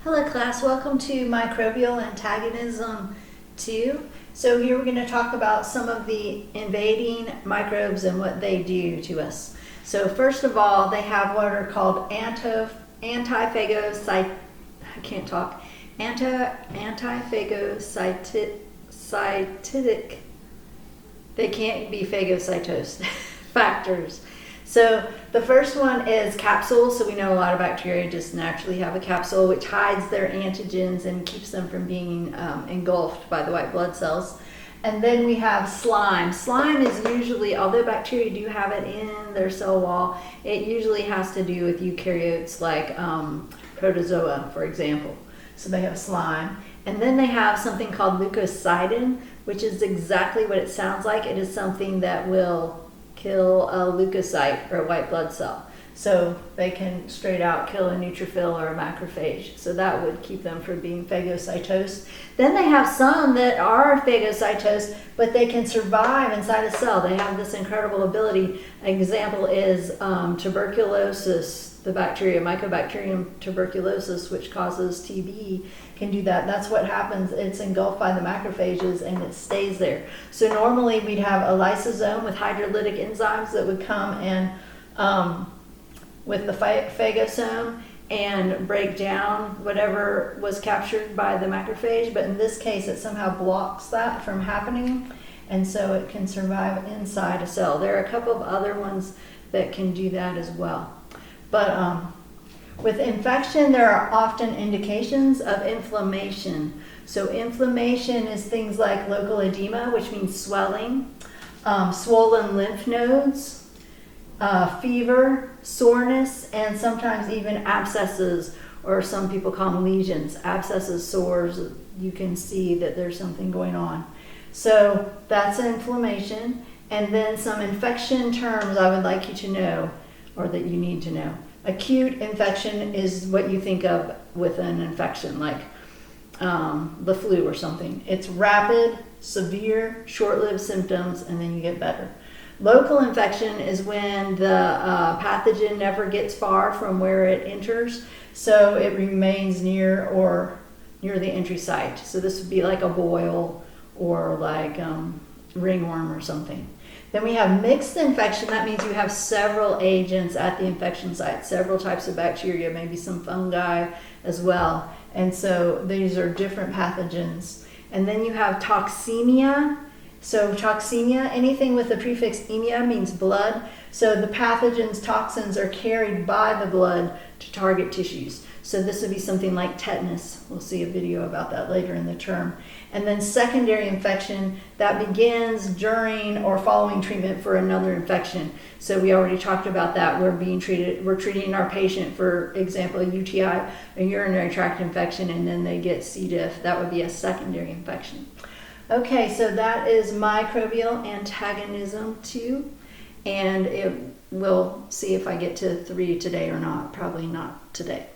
Hello class, welcome to Microbial Antagonism 2. So here we're going to talk about some of the invading microbes and what they do to us. So first of all, they have what are called antiphagocytic. They can't be phagocytosed factors. So the first one is capsules. So we know a lot of bacteria just naturally have a capsule which hides their antigens and keeps them from being engulfed by the white blood cells. And then we have slime. Slime is usually, although bacteria do have it in their cell wall, it usually has to do with eukaryotes like protozoa, for example. So they have slime. And then they have something called leukocidin, which is exactly what it sounds like. It is something that will kill a leukocyte or a white blood cell. So they can straight out kill a neutrophil or a macrophage. So that would keep them from being phagocytosed. Then they have some that are phagocytosed, but they can survive inside a cell. They have this incredible ability. An example is tuberculosis, the bacteria, Mycobacterium tuberculosis, which causes TB, can do that. That's what happens. It's engulfed by the macrophages and it stays there. So normally we'd have a lysosome with hydrolytic enzymes that would come and with the phagosome and break down whatever was captured by the macrophage, but in this case it somehow blocks that from happening, and so it can survive inside a cell. There are a couple of other ones that can do that as well. But with infection, there are often indications of inflammation. So inflammation is things like local edema, which means swelling, swollen lymph nodes, fever, soreness, and sometimes even abscesses, or some people call them lesions. Abscesses, sores, you can see that there's something going on. So that's inflammation. And then some infection terms I would like you to know, or that you need to know. Acute infection is what you think of with an infection, like the flu or something. It's rapid, severe, short-lived symptoms, and then you get better. Local infection is when the pathogen never gets far from where it enters, so it remains near the entry site. So this would be like a boil or like ringworm or something. Then we have mixed infection. That means you have several agents at the infection site, several types of bacteria, maybe some fungi as well. And so these are different pathogens. And then you have toxemia. So toxemia, anything with the prefix emia means blood. So the pathogens, toxins are carried by the blood to target tissues. So this would be something like tetanus. We'll see a video about that later in the term. And then secondary infection, that begins during or following treatment for another infection. So we already talked about that. We're treating our patient, for example, a UTI, a urinary tract infection, and then they get C. diff. That would be a secondary infection. Okay, so that is Microbial Antagonism 2, and we'll see if I get to 3 today or not. Probably not today.